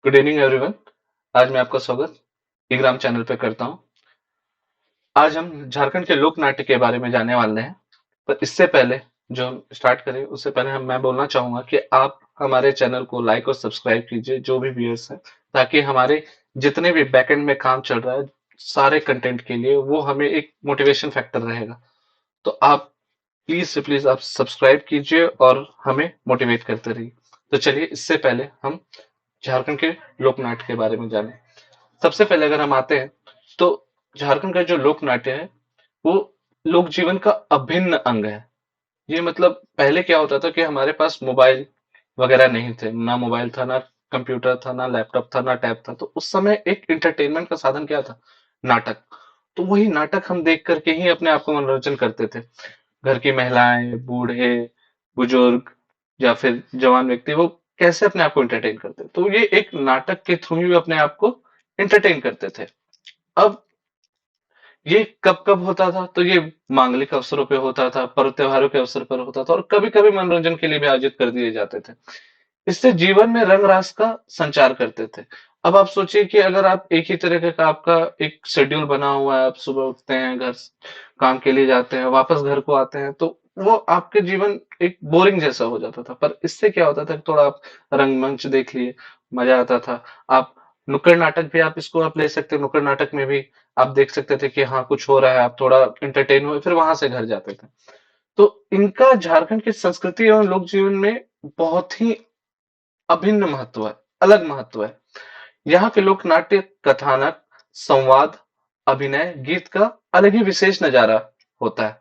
Good evening everyone. आज मैं आपका स्वागत इग्राम चैनल पे करता हूँ। आज हम झारखंड के लोक नाट्य के बारे में जानने वाले हैं। पर इससे पहले जो हम स्टार्ट करें उससे पहले मैं बोलना चाहूंगा कि आप हमारे चैनल को लाइक और सब्सक्राइब कीजिए, जो भी व्यूअर्स हैं, ताकि हमारे जितने भी बैकएंड में काम चल रहा है सारे कंटेंट के लिए वो हमें एक मोटिवेशन फैक्टर रहेगा। तो आप प्लीज से प्लीज आप सब्सक्राइब कीजिए और हमें मोटिवेट करते रहिए। तो चलिए, इससे पहले हम झारखंड के लोक नाट्य के बारे में जाने। सबसे पहले अगर हम आते हैं तो झारखंड का जो लोक नाट्य है वो लोक जीवन का अभिन्न अंग है। ये मतलब पहले क्या होता था कि हमारे पास मोबाइल वगैरह नहीं थे, ना मोबाइल था, ना कंप्यूटर था, ना लैपटॉप था, ना टैब था। तो उस समय एक इंटरटेनमेंट का साधन क्या था? नाटक। तो वही नाटक हम देख करके ही अपने आप को मनोरंजन करते थे। घर की महिलाएं, बूढ़े, बुजुर्ग या फिर जवान व्यक्ति वो कैसे अपने आप को एंटरटेन करते, तो ये एक नाटक के थ्रू ही अपने आप को एंटरटेन करते थे। अब ये कब कब होता था? तो ये मांगलिक अवसरों पे होता था, पर्व त्योहारों के अवसर पर होता था, और कभी कभी मनोरंजन के लिए भी आयोजित कर दिए जाते थे। इससे जीवन में रंग रास का संचार करते थे। अब आप सोचिए कि अगर आप एक ही तरह का आपका एक शेड्यूल बना हुआ है, आप सुबह उठते हैं, घर काम के लिए जाते हैं, वापस घर को आते हैं, तो वो आपके जीवन एक बोरिंग जैसा हो जाता था। पर इससे क्या होता था कि थोड़ा आप रंगमंच देख लिए, मजा आता था। आप नुक्कड़ नाटक भी आप इसको आप ले सकते हैं, नुक्कड़ नाटक में भी आप देख सकते थे कि हाँ कुछ हो रहा है, आप थोड़ा एंटरटेन हुए, फिर वहां से घर जाते थे। तो इनका झारखंड की संस्कृति एवं लोक जीवन में बहुत ही अभिन्न महत्व है, अलग महत्व है। यहाँ के लोक नाट्य, कथानक, संवाद, अभिनय, गीत का अलग ही विशेष नजारा होता है।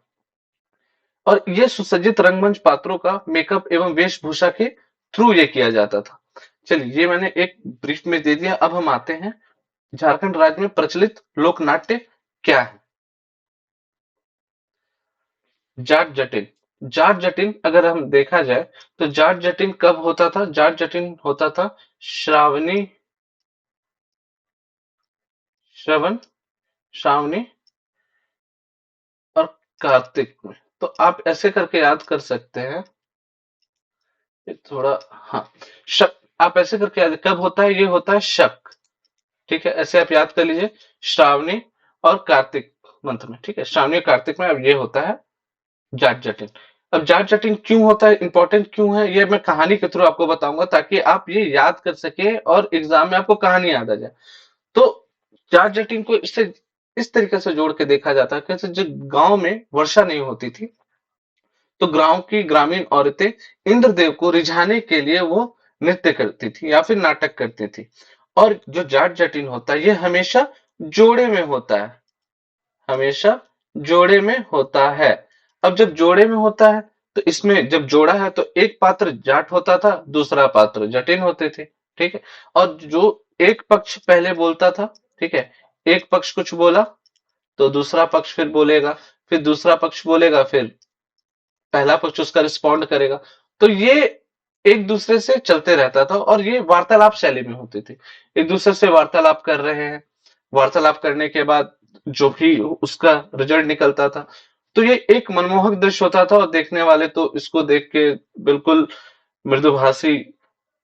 और ये सुसज्जित रंगमंच पात्रों का मेकअप एवं वेशभूषा के थ्रू ये किया जाता था। चलिए, ये मैंने एक ब्रीफ में दे दिया। अब हम आते हैं झारखंड राज्य में प्रचलित लोक नाट्य क्या है। जाट जटिन। जाट जटिन अगर हम देखा जाए तो जाट जटिन कब होता था? जाट जटिन होता था श्रावणी, श्रवण, श्रावणी और कार्तिक में। तो आप ऐसे करके याद कर सकते हैं। ये थोड़ा, हाँ, शक। आप ऐसे करके याद, कब होता है? ये होता है शक। ठीक है, ऐसे आप याद कर लीजिए। श्रावणी और कार्तिक मंथ में, ठीक है, श्रावणी और कार्तिक में अब ये होता है जाट जटिन। अब जाट जटिन क्यों होता है, इंपॉर्टेंट क्यों है, ये मैं कहानी के थ्रू आपको बताऊंगा, ताकि आप ये याद कर सके और एग्जाम में आपको कहानी याद आ जाए। तो जाट जटिन को इससे इस तरीके से जोड़ के देखा जाता है कि जब गांव में वर्षा नहीं होती थी, तो गांव की ग्रामीण औरतें इंद्रदेव को रिझाने के लिए वो नृत्य करती थी या फिर नाटक करती थी। और जो जाट जटिन होता है ये हमेशा जोड़े में होता है, हमेशा जोड़े में होता है। अब जब जोड़े में होता है तो इसमें जब जोड़ा है तो एक पात्र जाट होता था, दूसरा पात्र जटिन होते थे। ठीक है, और जो एक पक्ष पहले बोलता था, ठीक है, एक पक्ष कुछ बोला तो दूसरा पक्ष फिर बोलेगा, फिर दूसरा पक्ष बोलेगा, फिर पहला पक्ष उसका रिस्पॉन्ड करेगा। तो ये एक दूसरे से चलते रहता था और ये वार्तालाप शैली में होती थी। एक दूसरे से वार्तालाप कर रहे हैं, वार्तालाप करने के बाद जो भी उसका रिजल्ट निकलता था, तो ये एक मनमोहक दृश्य होता था। और देखने वाले तो इसको देख के बिल्कुल मृदुभाषी,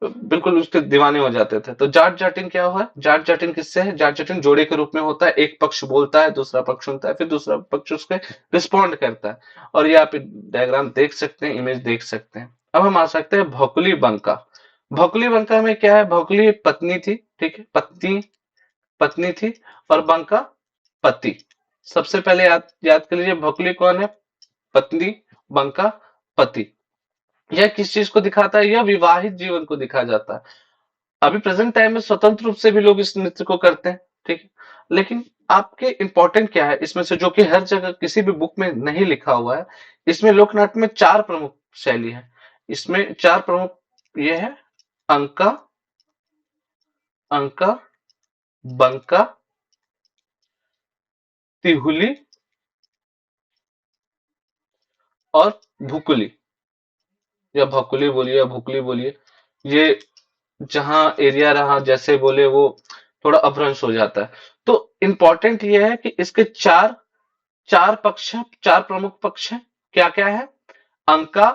बिल्कुल उसके दीवाने हो जाते थे। तो जाट जाटिन क्या हुआ? जाट जाटिन किससे है? जाट जाटिन जोड़े के रूप में होता है। एक पक्ष बोलता है, दूसरा पक्ष सुनता है, फिर दूसरा पक्ष उसके रिस्पॉन्ड करता है। और ये आप डायग्राम देख सकते हैं, इमेज देख सकते हैं। अब हम आ सकते हैं भोकली बंका। भोकली बंका में क्या है? भोकली पत्नी थी, ठीक है, पत्नी पत्नी थी, और बंका पति। सबसे पहले याद याद कर लीजिए, भोकली कौन है? पत्नी, बंका पति। यह किस चीज को दिखाता है? यह विवाहित जीवन को दिखा जाता है। अभी प्रेजेंट टाइम में स्वतंत्र रूप से भी लोग इस नृत्य को करते हैं, ठीक है, लेकिन आपके इंपॉर्टेंट क्या है इसमें से, जो कि हर जगह किसी भी बुक में नहीं लिखा हुआ है? इसमें लोकनाट्य में चार प्रमुख शैली है। इसमें चार प्रमुख ये है: अंका, अंका, बंका, तिहुली और भुकुली, या भकुली बोलिए या भुकली बोलिए। ये जहां एरिया रहा जैसे बोले वो थोड़ा अपभ्रंश हो जाता है। तो इंपॉर्टेंट ये है कि इसके चार चार पक्ष हैं, चार प्रमुख पक्ष हैं। क्या क्या है? अंका,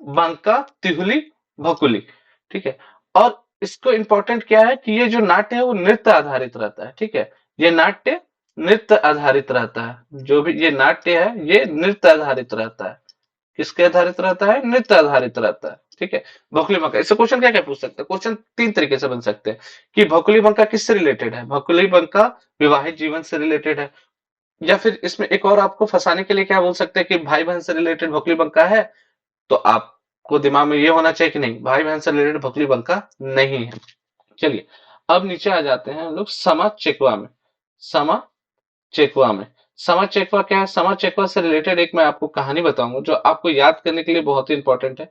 बंका, तिहुली, भकुली। ठीक है, और इसको इंपॉर्टेंट क्या है कि ये जो नाट्य है वो नृत्य आधारित रहता है, ठीक है। ये नाट्य नृत्य आधारित रहता है, जो भी ये नाट्य है ये नृत्य आधारित रहता है। किसके आधारित रहता है? नृत्य आधारित रहता है, ठीक है। भोकुली बंका, इससे क्वेश्चन क्या क्या पूछ सकते हैं? क्वेश्चन तीन तरीके से बन सकते हैं कि भोकुली बंका किससे रिलेटेड है? भोकुली बंका विवाहित जीवन से रिलेटेड है। या फिर इसमें एक और आपको फंसाने के लिए क्या बोल सकते हैं कि भाई बहन से रिलेटेड भोकुली बंका है, तो आपको दिमाग में ये होना चाहिए कि नहीं, भाई बहन से रिलेटेड भोकुली बंका नहीं है। चलिए, अब नीचे आ जाते हैं हम लोग समा चेकवा में। समा चेकवा में, समा चेकवा क्या है? समा चेकवा से रिलेटेड एक मैं आपको कहानी बताऊंगा जो आपको याद करने के लिए बहुत ही इंपॉर्टेंट है।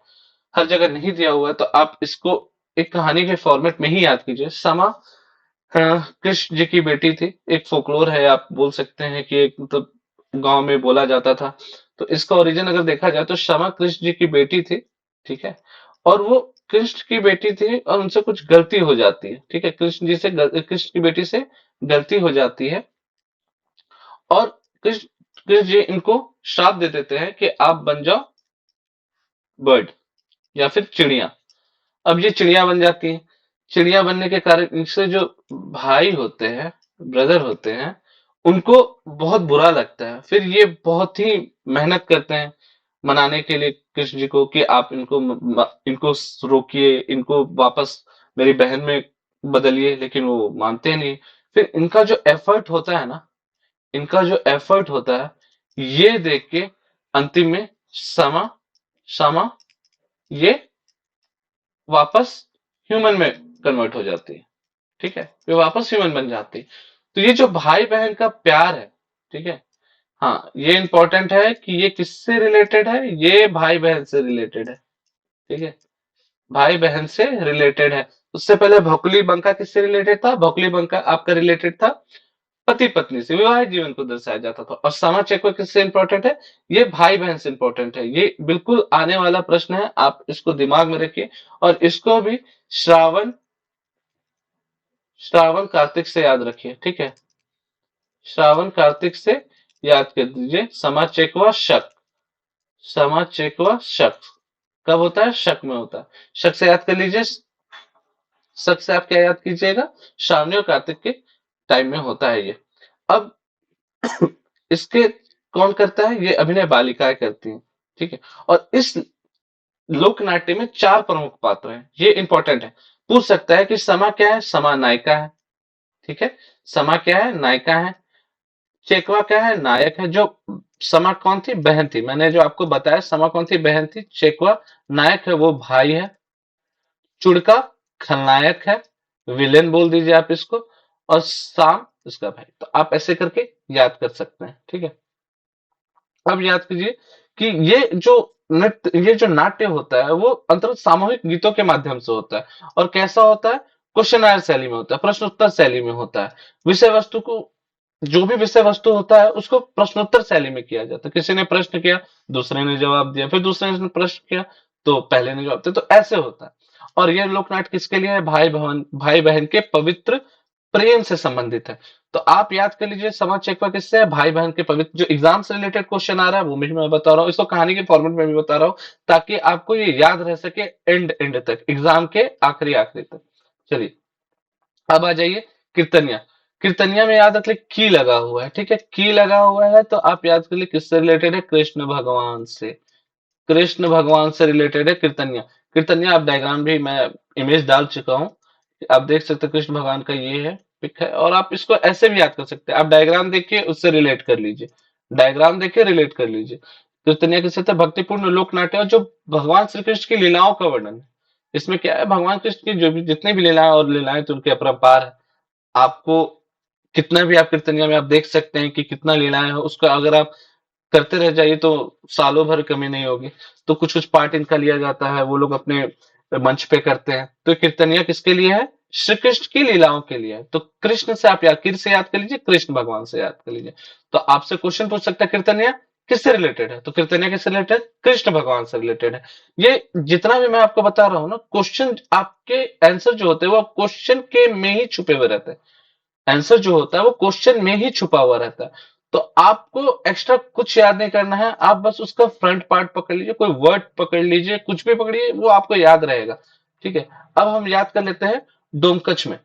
हर जगह नहीं दिया हुआ है, तो आप इसको एक कहानी के फॉर्मेट में ही याद कीजिए। समा कृष्ण जी की बेटी थी। एक फोकलोर है, आप बोल सकते हैं कि एक मतलब गांव में बोला जाता था। तो इसका ओरिजिन अगर देखा जाए तो शमा कृष्ण जी की बेटी थी, ठीक है। और वो कृष्ण की बेटी थी और उनसे कुछ गलती हो जाती है, ठीक है। कृष्ण की बेटी से गलती हो जाती है और कृष्ण कृष्ण जी इनको श्राप दे देते हैं कि आप बन जाओ बर्ड या फिर चिड़िया। अब ये चिड़िया बन जाती है। चिड़िया बनने के कारण इनसे जो भाई होते हैं, ब्रदर होते हैं, उनको बहुत बुरा लगता है। फिर ये बहुत ही मेहनत करते हैं मनाने के लिए कृष्ण जी को कि आप इनको रोकिए, इनको वापस मेरी बहन में बदलिए, लेकिन वो मानते नहीं। फिर इनका जो एफर्ट होता है ये देख के अंतिम में समा समा ये वापस ह्यूमन में कन्वर्ट हो जाती है, ठीक है। वे वापस ह्यूमन बन जाती है। तो ये जो भाई बहन का प्यार है, ठीक है। हाँ, ये इंपॉर्टेंट है कि ये किससे रिलेटेड है? ये भाई बहन से रिलेटेड है, ठीक है। भाई बहन से रिलेटेड है। उससे पहले भोकुली बंका किससे रिलेटेड था? भोकुली बंका आपका रिलेटेड था पति पत्नी से, विवाहित जीवन को दर्शाया जाता था। और समा चेकवा किससे इंपॉर्टेंट है? ये भाई बहन से इंपॉर्टेंट है। ये बिल्कुल आने वाला प्रश्न है, आप इसको दिमाग में रखिए। और इसको भी श्रावण श्रावण कार्तिक से याद रखिए, ठीक है। श्रावण कार्तिक से याद कर दीजिए। समा चेकवा शक, समा चेकवा शक कब होता है? शक में होता है। शक से याद कर लीजिए। शक से आप क्या याद कीजिएगा? श्रावणी और कार्तिक के टाइम में होता है ये। अब इसके कौन करता है? ये अभिनय बालिकाएं करती हैं, ठीक है। और इस लोक नाट्य में चार प्रमुख पात्र हैं, ये इंपॉर्टेंट है। पूछ सकता है कि समा क्या है? समा नायिका है, ठीक है। समा क्या है? नायिका है। चेकवा क्या है? नायक है। जो समा कौन थी? बहन थी। मैंने जो आपको बताया, समा कौन थी? बहन थी। चेकवा नायक है, वो भाई है। चुड़का खलनायक है, विलेन बोल दीजिए आप इसको। और साम इसका भाई। तो आप ऐसे करके याद कर सकते हैं, ठीक है। अब याद कीजिए कि ये जो नाट्य होता है वो अंततः सामूहिक गीतों के माध्यम से होता है। और कैसा होता है? क्वेश्चन आंसर शैली में होता है, प्रश्न उत्तर शैली में होता है। विषय वस्तु को जो भी विषय वस्तु होता है उसको प्रश्नोत्तर शैली में किया जाता है। किसी ने प्रश्न किया, दूसरे ने जवाब दिया, फिर दूसरे ने प्रश्न किया, तो पहले ने जवाब दिया, तो ऐसे होता है। और ये लोकनाट्य किसके लिए है? भाई बहन के पवित्र प्रेम से संबंधित है। तो आप याद कर लीजिए, समाज चेकवा किससे है? भाई बहन के पवित्र। जो एग्जाम से रिलेटेड क्वेश्चन आ रहा है वो भी मैं बता रहा हूँ, इसको कहानी के फॉर्मेट में भी बता रहा हूँ, ताकि आपको ये याद रह सके एंड एंड तक, एग्जाम के आखिरी आखिरी तक। चलिए, अब आ जाइए कीर्तनिया। कीर्तनिया में याद रख की लगा हुआ है, ठीक है। की लगा हुआ है तो आप याद कर लिए किससे रिलेटेड है? कृष्ण भगवान से। कृष्ण भगवान से रिलेटेड है कीर्तनिया। कीर्तनिया आप डायग्राम भी मैं इमेज डाल चुका हूँ, आप देख सकते हैं। कृष्ण भगवान का ये है पिक है। और आप इसको ऐसे भी याद कर सकते हैं, आप डायग्राम देखिए उससे रिलेट कर लीजिए। डायग्राम देखिए, रिलेट कर लीजिए। कीर्तनिया किससे था? भक्तिपूर्ण लोक नाट्य, और जो भगवान श्री कृष्ण की लीलाओं का वर्णन है। इसमें क्या है? भगवान कृष्ण की जो भी जितनी भी लीलाएं, और लीलाएं तो उनके अपरंपार है। आपको कितना भी आप कीर्तनिया में आप देख सकते हैं कि कितना लीलाएं है, उसका अगर आप करते रह जाइए तो सालों भर कमी नहीं होगी। तो कुछ कुछ पार्ट इनका लिया जाता है, वो लोग अपने मंच पे करते हैं। तो कीर्तनिया किसके लिए है? श्री कृष्ण की लीलाओं के लिए है। तो कृष्ण से आप याद, किर से याद कर लीजिए, कृष्ण भगवान से याद कर लीजिए। तो आपसे क्वेश्चन पूछ सकता है कीर्तनिया किससे रिलेटेड है? तो कीर्तनिया किससे रिलेटेड? कृष्ण भगवान से रिलेटेड है। ये जितना भी मैं आपको बता रहा हूँ ना, क्वेश्चन आपके आंसर जो होते हैं वो क्वेश्चन के में ही छुपे हुए रहते हैं। आंसर जो होता है वो क्वेश्चन में ही छुपा हुआ रहता है। तो आपको एक्स्ट्रा कुछ याद नहीं करना है, आप बस उसका फ्रंट पार्ट पकड़ लीजिए, कोई वर्ड पकड़ लीजिए, कुछ भी पकड़िए, वो आपको याद रहेगा ठीक है। अब हम याद कर लेते हैं डोमकच में।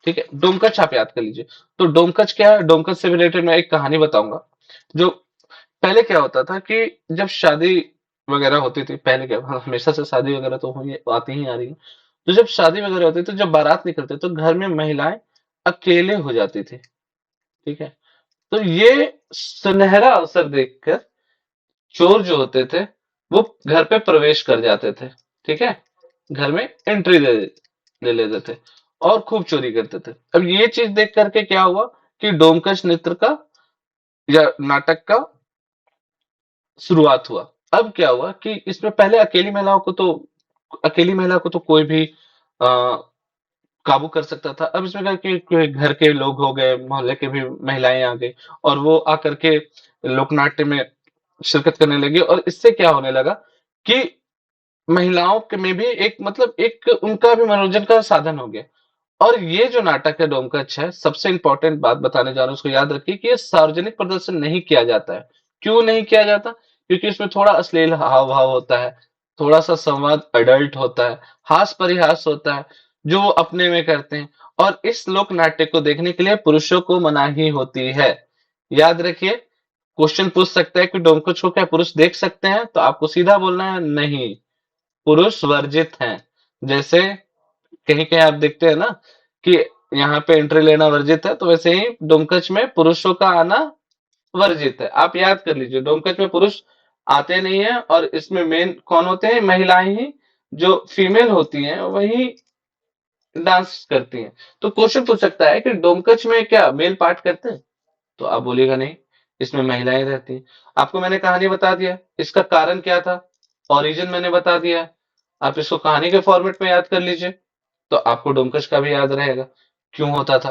ठीक है, डोमकच आप याद कर लीजिए। तो डोमकच क्या है, डोमकच से रिलेटेड मैं एक कहानी बताऊंगा। जो पहले क्या होता था कि जब शादी वगैरह होती थी, पहले क्या, हमेशा से शादी वगैरह तो हुई आती ही आ रही है। तो जब शादी वगैरह होती थी, जब बारात निकलते तो घर में महिलाएं अकेले हो जाती थी। ठीक है। तो ये सुनहरा अवसर देखकर चोर जो होते थे वो घर पे प्रवेश कर जाते थे। ठीक है, घर में एंट्री ले लेते थे और खूब चोरी करते थे। अब ये चीज देख करके क्या हुआ कि डोमकच नृत्य का या नाटक का शुरुआत हुआ। अब क्या हुआ कि इसमें पहले अकेली महिला को तो कोई भी काबू कर सकता था। अब इसमें क्या कि कोई घर के लोग हो गए, मोहल्ले के भी महिलाएं आ गई और वो आकर के लोकनाट्य में शिरकत करने लगी। और इससे क्या होने लगा कि महिलाओं के में भी एक मतलब एक उनका भी मनोरंजन का साधन हो गया। और ये जो नाटक है डोमकच है, सबसे इंपॉर्टेंट बात बताने जा रहा हूं, उसको याद रखिए कि ये सार्वजनिक प्रदर्शन नहीं किया जाता है। क्यों नहीं किया जाता? क्योंकि इसमें थोड़ा अश्लील हाव भाव होता है, थोड़ा सा संवाद अडल्ट होता है, हास परिहास होता है जो वो अपने में करते हैं। और इस लोक नाट्य को देखने के लिए पुरुषों को मनाही होती है। याद रखिए, क्वेश्चन पूछ सकता है कि डोमकच को क्या पुरुष देख सकते हैं, तो आपको सीधा बोलना है नहीं, पुरुष वर्जित हैं। जैसे कहीं कहीं आप देखते हैं ना कि यहाँ पे एंट्री लेना वर्जित है, तो वैसे ही डोमकच में पुरुषों का आना वर्जित है। आप याद कर लीजिए, डोमकच में पुरुष आते नहीं है और इसमें मेन कौन होते हैं, महिलाएं ही। जो फीमेल होती हैं वही डांस करती हैं। तो क्वेश्चन पूछ सकता है कि डोमकच में क्या मेल पार्ट करते हैं, तो आप बोलिएगा नहीं, इसमें महिलाएं रहती हैं। आपको मैंने कहानी बता दिया, इसका कारण क्या था, ओरिजिन मैंने बता दिया। आप इसको कहानी के फॉर्मेट में याद कर लीजिए, तो आपको डोमकच का भी याद रहेगा क्यों होता था।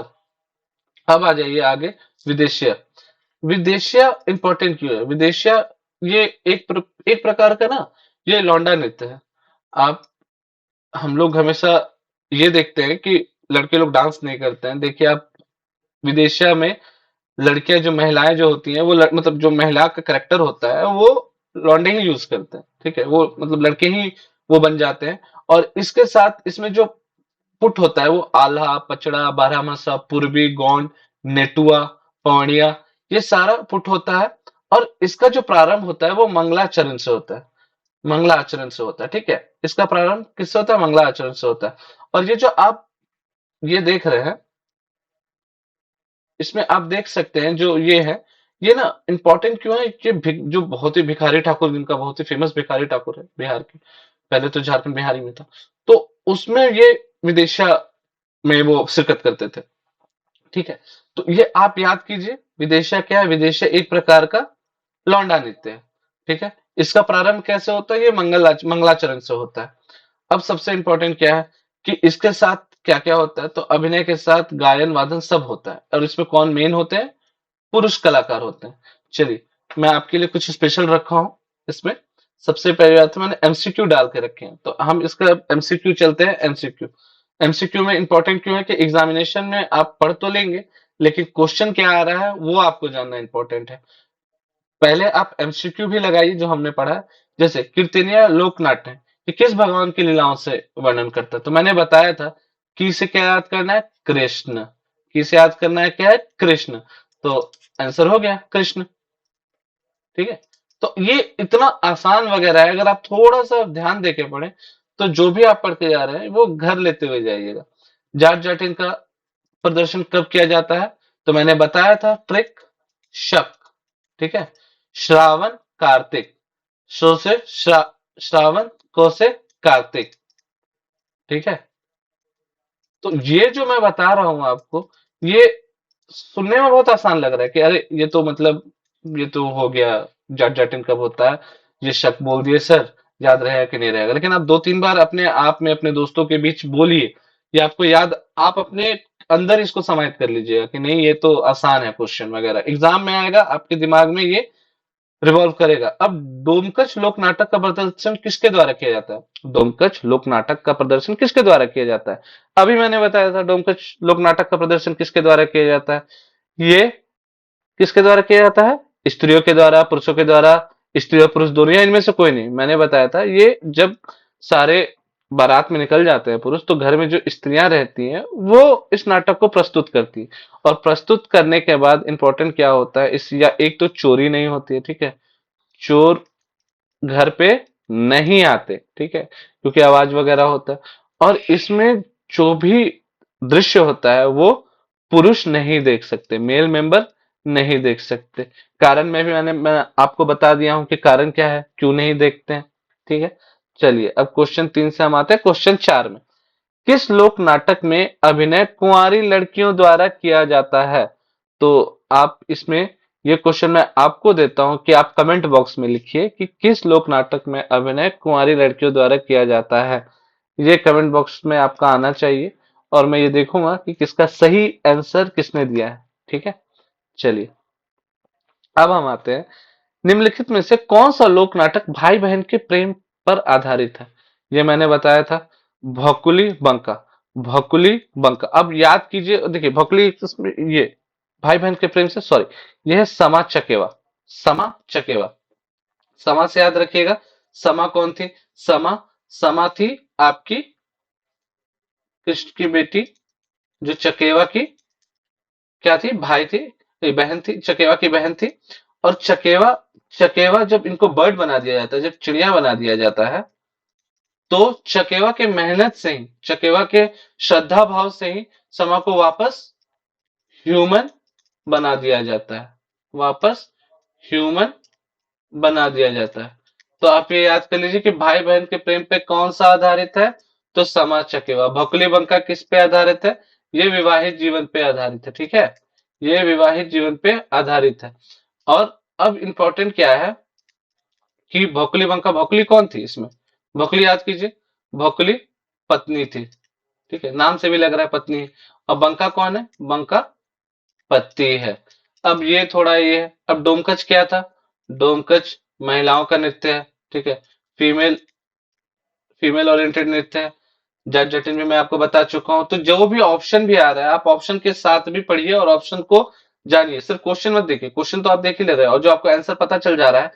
अब आ जाइए आगे, विदेशिया। विदेशिया इंपॉर्टेंट क्यों है? विदेशिया ये एक प्रकार का ना, ये लौंडा नृत्य है। आप हम लोग हमेशा ये देखते हैं कि लड़के लोग डांस नहीं करते हैं। देखिए आप, विदेशिया में लड़कियां जो महिलाएं जो होती हैं वो मतलब जो महिला का करेक्टर होता है वो लौंडे ही यूज करते हैं। ठीक है, वो मतलब लड़के ही वो बन जाते हैं। और इसके साथ इसमें जो पुट होता है वो आल्हा, पचड़ा, बारहमासा, पूर्वी, गोंड, नेटुआ, पौड़िया, ये सारा पुट होता है। और इसका जो प्रारंभ होता है वो मंगलाचरण से होता है। मंगलाचरण से होता है। ठीक है, इसका प्रारंभ किससे होता है? मंगलाचरण से होता है। और ये जो आप ये देख रहे हैं, इसमें आप देख सकते हैं जो ये है, ये ना इंपॉर्टेंट क्यों है, ये जो बहुत ही भिखारी ठाकुर, जिनका बहुत ही फेमस भिखारी ठाकुर है बिहार के, पहले तो झारखंड बिहारी में था, तो उसमें ये विदेशा में वो शिरकत करते थे। ठीक है, तो ये आप याद कीजिए, विदेशा क्या है? विदेशा एक प्रकार का लौंडा नृत्य है। ठीक है, इसका प्रारंभ कैसे होता है? ये मंगलाचरण से होता है। अब सबसे इंपॉर्टेंट क्या है कि इसके साथ क्या क्या होता है, तो अभिनय के साथ गायन वादन सब होता है। और इसमें कौन मेन होते हैं? पुरुष कलाकार होते हैं। चलिए, मैं आपके लिए कुछ स्पेशल रखा हूं इसमें। सबसे पहले बात तो मैंने एमसीक्यू डाल के रखे हैं, तो हम इसका एमसीक्यू चलते हैं। एमसीक्यू, एमसीक्यू में इंपॉर्टेंट क्यों है कि एग्जामिनेशन में आप पढ़ तो लेंगे, लेकिन क्वेश्चन क्या आ रहा है वो आपको जानना इंपॉर्टेंट है। पहले आप एमसीक्यू भी लगाइए जो हमने पढ़ा है। जैसे कीर्तनिया लोकनाट्य, ये किस भगवान की लीलाओं से वर्णन करता है? तो मैंने बताया था कि इसे क्या याद करना है? कृष्ण। किसे याद करना है? क्या है? कृष्ण। तो आंसर हो गया कृष्ण। ठीक है, तो ये इतना आसान वगैरह है, अगर आप थोड़ा सा ध्यान देके पढ़े तो जो भी आप पढ़ते जा रहे हैं वो घर लेते हुए जाइएगा। जाट जाटिन का प्रदर्शन कब किया जाता है? तो मैंने बताया था ट्रिक, शक। ठीक है, श्रावण कार्तिक, शो से श्रावण, को से कार्तिक। ठीक है, तो ये जो मैं बता रहा हूं आपको, ये सुनने में बहुत आसान लग रहा है कि अरे ये तो मतलब ये तो हो गया, जाट जाटिन कब होता है, ये शक बोल दिए सर, याद रहेगा कि नहीं रहेगा। लेकिन आप दो तीन बार अपने आप में अपने दोस्तों के बीच बोलिए, ये आपको याद, आप अपने अंदर इसको समाहित कर लीजिएगा कि नहीं ये तो आसान है, क्वेश्चन वगैरह एग्जाम में आएगा आपके दिमाग में ये रिवॉल्व करेगा। अब डोमकच लोक नाटक का प्रदर्शन किसके द्वारा किया जाता है? डोमकच लोक नाटक का प्रदर्शन किसके द्वारा किया जाता है? अभी मैंने बताया था डोमकच लोक नाटक का प्रदर्शन किसके द्वारा किया जाता है। ये किसके द्वारा किया जाता है? स्त्रियों के द्वारा, पुरुषों के द्वारा, स्त्री और पुरुष दोनों, या इनमें से कोई नहीं। मैंने बताया था ये जब सारे बारात में निकल जाते हैं पुरुष, तो घर में जो स्त्रियां रहती हैं वो इस नाटक को प्रस्तुत करती हैं। और प्रस्तुत करने के बाद इंपॉर्टेंट क्या होता है इस, या एक तो चोरी नहीं होती है, ठीक है, चोर घर पे नहीं आते, ठीक है, क्योंकि आवाज वगैरह होता है। और इसमें जो भी दृश्य होता है वो पुरुष नहीं देख सकते, मेल मेंबर नहीं देख सकते। कारण मैं आपको बता दिया हूं कि कारण क्या है, क्यों नहीं देखते हैं, ठीक है। चलिए अब क्वेश्चन 3 से हम आते हैं क्वेश्चन 4 में। किस लोक नाटक में अभिनय कुंवारी लड़कियों द्वारा किया जाता है? तो आप इसमें, ये क्वेश्चन मैं आपको देता हूं कि आप कमेंट बॉक्स में लिखिए कि किस लोक नाटक में अभिनय कुंवारी लड़कियों द्वारा किया जाता है। ये कमेंट बॉक्स में आपका आना चाहिए और मैं ये देखूंगा कि किसका सही आंसर किसने दिया है, ठीक है। चलिए अब हम आते हैं, निम्नलिखित में से कौन सा लोक नाटक भाई बहन के प्रेम पर आधारित है? ये मैंने बताया था, भोकुली बंका। भोकुली बंका, अब याद कीजिए, देखिए भोकुली इसमें ये भाई बहन के प्रेम से, सॉरी, ये है समा चकेवा। समा चकेवा, समा से याद रखिएगा। समा कौन थी? समा, समा थी आपकी कृष्ण की बेटी, जो चकेवा की क्या थी, भाई थी, नहीं, बहन थी, चकेवा की बहन थी। और चकेवा, चकेवा जब इनको बर्ड बना दिया जाता है, जब चिड़िया बना दिया जाता है, तो चकेवा के मेहनत से ही, चकेवा के श्रद्धा भाव से ही समा को वापस ह्यूमन बना दिया जाता है, वापस ह्यूमन बना दिया जाता है। तो आप ये याद कर लीजिए कि भाई बहन के प्रेम पे कौन सा आधारित है, तो समा चकेवा। भकुली बंका किस पे आधारित है? ये विवाहित जीवन पे आधारित है, ठीक है, ये विवाहित जीवन पे आधारित है। और अब इंपॉर्टेंट क्या है कि भोकली बंका, भोकली कौन थी इसमें? भोकली याद कीजिए, भोकली पत्नी थी, ठीक है, नाम से भी लग रहा है पत्नी है। और बंका कौन है? बंका पति है। अब ये थोड़ा ये है। अब डोमकच क्या था? डोमकच महिलाओं का नृत्य है, ठीक है, फीमेल, फीमेल ओरिएंटेड नृत्य है। जट जटिन में मैं आपको बता चुका हूं। तो जो भी ऑप्शन भी आ रहा है आप ऑप्शन के साथ भी पढ़िए और ऑप्शन को जानिए, सिर्फ क्वेश्चन मत देखिए, क्वेश्चन तो आप देख ही ले रहे हैं और जो आपको आंसर पता चल जा रहा है,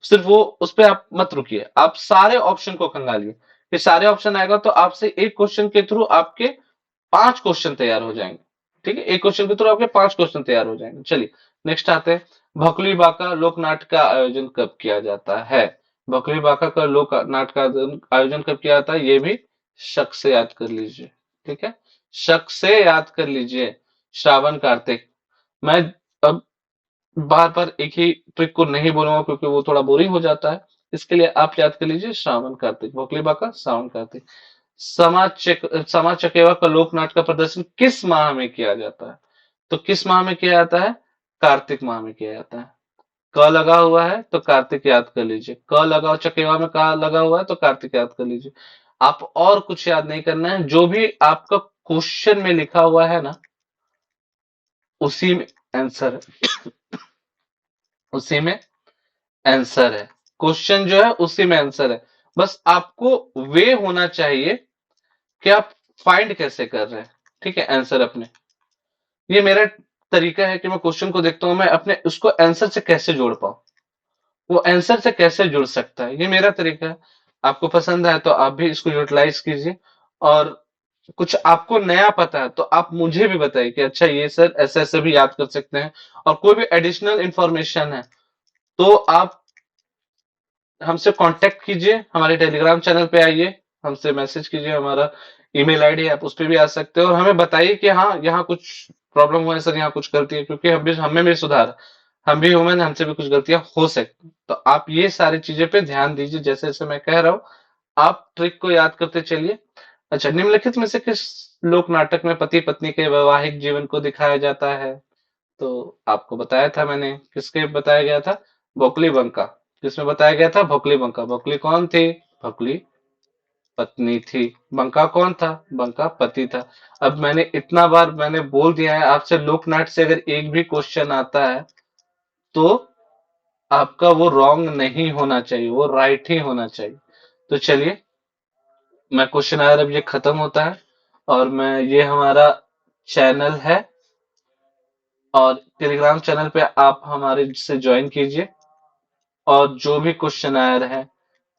सिर्फ वो उस पर आप मत रुकिए, आप सारे ऑप्शन को खंगालिए। ये सारे ऑप्शन आएगा तो आपसे एक क्वेश्चन के थ्रू आपके 5 क्वेश्चन तैयार हो जाएंगे, ठीक है, एक क्वेश्चन के थ्रू आपके 5 क्वेश्चन तैयार हो जाएंगे। चलिए नेक्स्ट आते हैं, भोकली बाका लोक नाट्य का आयोजन कब किया जाता है? भोकली बाका का लोक नाट्य का आयोजन कब किया जाता है, ये भी शक से याद कर लीजिए, ठीक है, शक से याद कर लीजिए। श्रावण कार्तिक। मैं अब बार बार एक ही ट्रिक को नहीं बोलूंगा क्योंकि वो थोड़ा बोरिंग हो जाता है, इसके लिए आप याद कर लीजिए श्रावण कार्तिक, भोकली बाका श्रावण कार्तिक। समा चकेवा का लोक नाट्य का प्रदर्शन किस माह में किया जाता है? तो किस माह में किया जाता है? कार्तिक माह में किया जाता है। क लगा हुआ है तो कार्तिक याद कर लीजिए, क लगा, चकेवा में का लगा हुआ है तो कार्तिक याद कर लीजिए। आप और कुछ याद नहीं करना है, जो भी आपका क्वेश्चन में लिखा हुआ है ना, उसी में आंसर है, उसी में आंसर है। क्वेश्चन जो है उसी में आंसर है, बस आपको वे होना चाहिए कि आप फाइंड कैसे कर रहे हैं, ठीक है, आंसर अपने। ये मेरा तरीका है कि मैं क्वेश्चन को देखता हूं, मैं अपने उसको आंसर से कैसे जोड़ पाऊं, वो आंसर से कैसे जुड़ सकता है, ये मेरा तरीका है। आपको पसंद है तो आप भी इसको यूटिलाइज कीजिए। और कुछ आपको नया पता है तो आप मुझे भी बताइए कि अच्छा ये सर ऐसे ऐसे भी याद कर सकते हैं। और कोई भी एडिशनल इंफॉर्मेशन है तो आप हमसे कांटेक्ट कीजिए, हमारे टेलीग्राम चैनल पे आइए, हमसे मैसेज कीजिए, हमारा ईमेल आईडी है, आप उस पर भी आ सकते हो और हमें बताइए कि हाँ यहाँ कुछ प्रॉब्लम हुआ है सर, यहाँ कुछ गलती है, क्योंकि हम भी, हमें भी सुधार, हम भी ह्यूमन, हमसे भी कुछ गलतियां हो सकती हैं। तो आप ये सारी चीजें पे ध्यान दीजिए, जैसे जैसे मैं कह रहा हूँ आप ट्रिक को याद करते चलिए। अच्छा, निम्नलिखित में से किस लोक नाटक में पति पत्नी के वैवाहिक जीवन को दिखाया जाता है? तो आपको बताया था मैंने, किसके बताया गया था? भोकली बंका। किसमें बताया गया था? भोकली बंका। भोकली कौन थी? भोकली पत्नी थी। बंका कौन था? बंका पति था। अब मैंने इतना बार मैंने बोल दिया है आपसे, लोकनाट्य से अगर एक भी क्वेश्चन आता है तो आपका वो रॉन्ग नहीं होना चाहिए, वो राइट ही होना चाहिए। तो चलिए, मैं क्वेश्चन आयर अब ये खत्म होता है और मैं, ये हमारा चैनल है और टेलीग्राम चैनल पे आप हमारे से ज्वाइन कीजिए और जो भी क्वेश्चन आयर है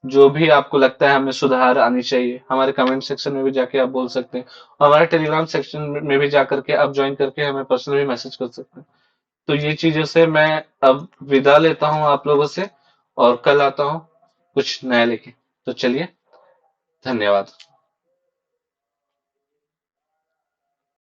जो भी आपको लगता है हमें सुधार आनी चाहिए, हमारे कमेंट सेक्शन में भी जाके आप बोल सकते हैं, और हमारे टेलीग्राम सेक्शन में भी जा करके आप ज्वाइन करके हमें पर्सनली मैसेज कर सकते हैं। तो ये चीजों से मैं अब विदा लेता हूँ आप लोगों से, और कल आता हूँ कुछ नया लेके। तो चलिए, धन्यवाद।